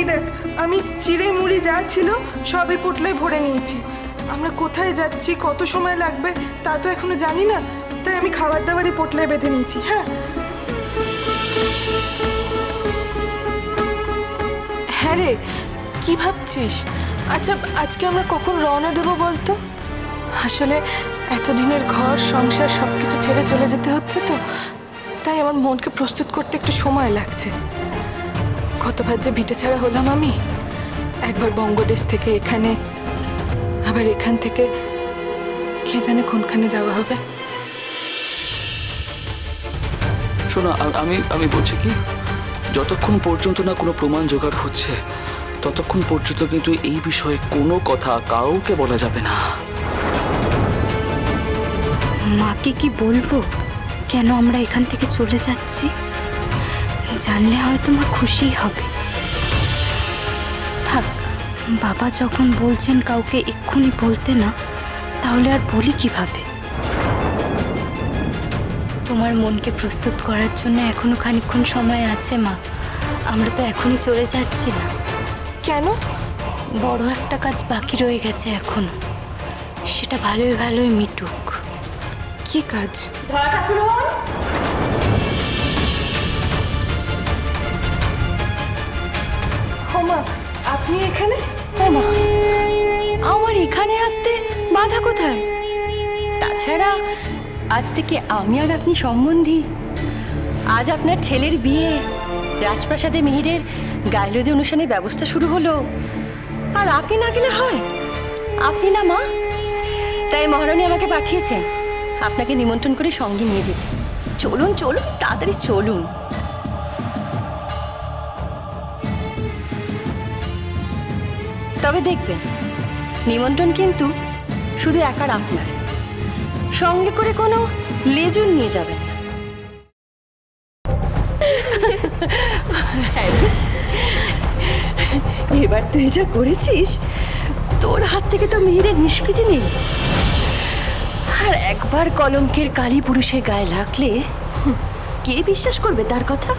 এই দেখ, আমি চিড়ে মুড়ি যা ছিল সবই পোটলায় ভরে নিয়েছি। আমরা কোথায় যাচ্ছি, কত সময় লাগবে তা তো এখনো জানি না, তাই আমি খাবার দাবারই পোটলায় বেঁধে নিয়েছি। হ্যাঁ হ্যাঁ রে, কি ভাবছিস? আচ্ছা, আজকে আমরা কখন রওনা দেবো বলতো? আসলে এতদিনের ঘর সংসার সবকিছু ছেড়ে চলে যেতে হচ্ছে তো, তাই আমার মনকে প্রস্তুত করতে একটু সময় লাগছে। কতবার যে ভিটে ছাড়া হলাম আমি, একবার বঙ্গদেশ থেকে এখানে, আবার এখান থেকে কে জানে কোনখানে যাওয়া হবে। শোনো, আমি আমি বলছি কি, যতক্ষণ পর্যন্ত না কোনো প্রমাণ জোগাড় হচ্ছে ততক্ষণ পর্যন্ত কিন্তু এই বিষয়ে কোনো কথা কাউকে বলা যাবে না। মাকে কি বলবো কেন আমরা এখান থেকে চলে যাচ্ছি? জানলে হয়তো মা খুশি হবে। থাক, বাবা যখন বলছেন কাউকে এক্ষুনি বলতে না, তাহলে আর বলি কিভাবে? তোমার মনকে প্রস্তুত করার জন্য এখনো খানিকক্ষণ সময় আছে মা। আমরা তো এখনই চলে যাচ্ছি না। কেন? বড় একটা কাজ বাকি রয়ে গেছে এখনো, সেটা ভালোই ভালোই মিটুক। কি কাজ? হোমা, আপনি এখানে? ওমা, আমার এখানে আসতে বাধা কোথায়? তাছাড়া আজ থেকে আমি আর আপনি সম্বন্ধী। আজ আপনার ছেলের বিয়ে, রাজপ্রাসাদে মিহিরের গাইলদি অনুষ্ঠানের ব্যবস্থা শুরু হলো, আর আপনি না গেলে হয়? আপনি না মা, তাই মহারানী আমাকে পাঠিয়েছেন আপনাকে নিমন্ত্রণ করে সঙ্গে নিয়ে যেতে। চলুন চলুন, তাড়াতাড়ি চলুন। তবে দেখবেন, নিমন্ত্রণ কিন্তু শুধু একার আপনার, সঙ্গে করে কোনো লেজুন নিয়ে যাবেন না। এবার তুই যা করেছিস, তোর হাত থেকে তো মিহিরের নিষ্কৃতি নেই। আর একবার কলঙ্কের কালী পুরুষের গায়ে লাগলে কে বিশ্বাস করবে তার কথা?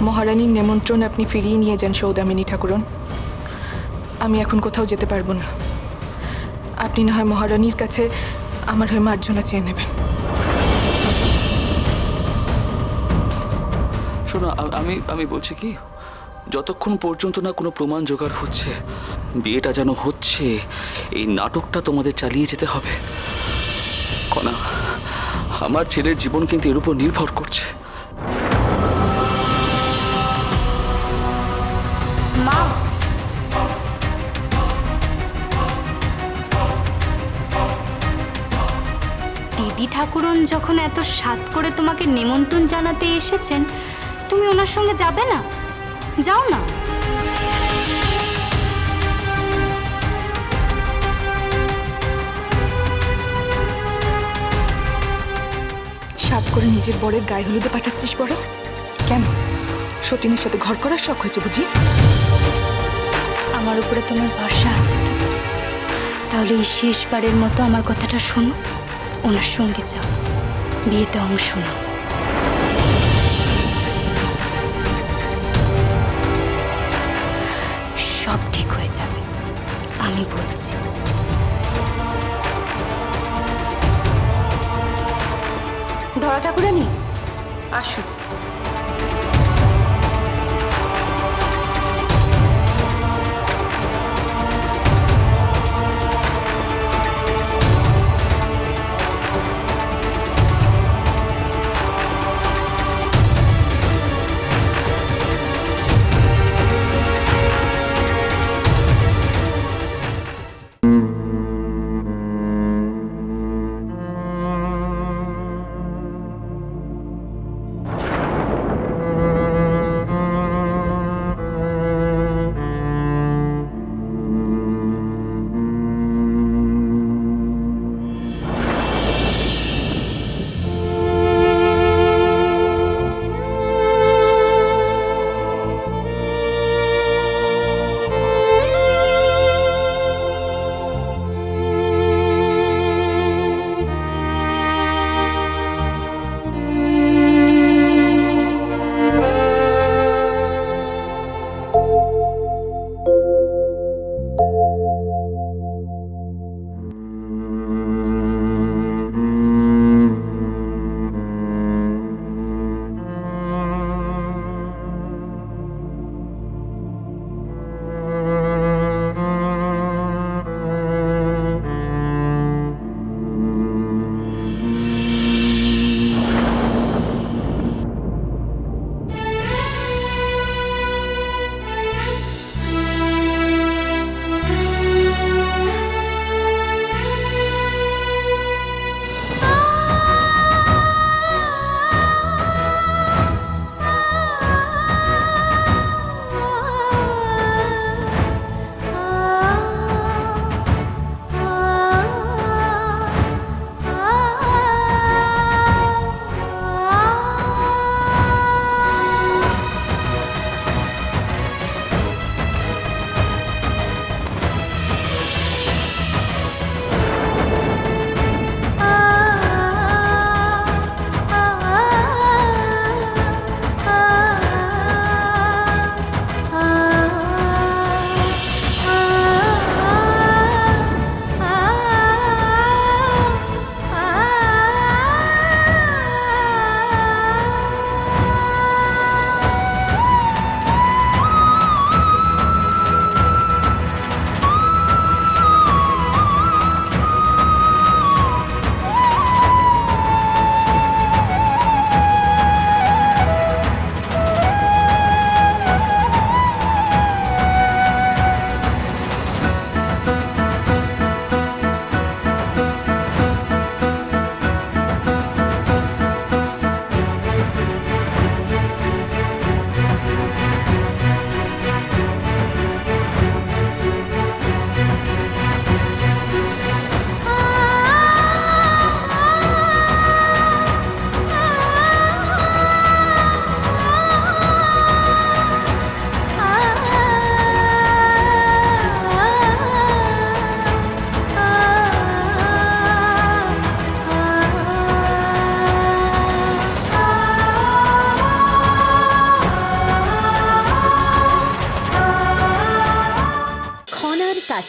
মহারানীর নিমন্ত্রণ আপনি ফিরিয়ে নিয়ে যান সৌদামিনী ঠাকুরন। আমি এখন কোথাও যেতে পারবো না। আপনি না হয় মহারানীর কাছে আমার হয়ে মার্জনা চেয়ে নেবেন। শোনো, আমি আমি বলছি কি, যতক্ষণ পর্যন্ত না কোনো প্রমাণ জোগাড় হচ্ছে, বিয়েটা যেন হচ্ছে, এই নাটকটা তোমাদের চালিয়ে যেতে হবে। কনা, আমার ছেলের জীবন কিন্তু এর উপর নির্ভর করছে। মা, দিদি ঠাকুরন যখন এত সাধ করে তোমাকে নিমন্ত্রণ জানাতে এসেছেন, তুমি ওনার সঙ্গে যাবে না? যাও না। সাত করে নিজের বরের গায়ে হলুদে পাঠাচ্ছিস বড়? কেন, সতীনের সাথে ঘর করার শখ হয়েছে বুঝি? আমার উপরে তোমার ভরসা আছে তো? তাহলে এই শেষবারের মতো আমার কথাটা শোনো, ওনার সঙ্গে যাও, বিয়েতে অংশ নাও। সব ঠিক হয়ে যাবে, আমি বলছি। ধরা ঠাকুরানী, আসুন।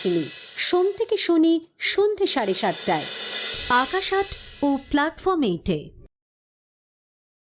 কাহিনী সোম থেকে শনি সন্ধে 7:30টায় আকাশ 8 ও প্ল্যাটফর্ম 8-এ।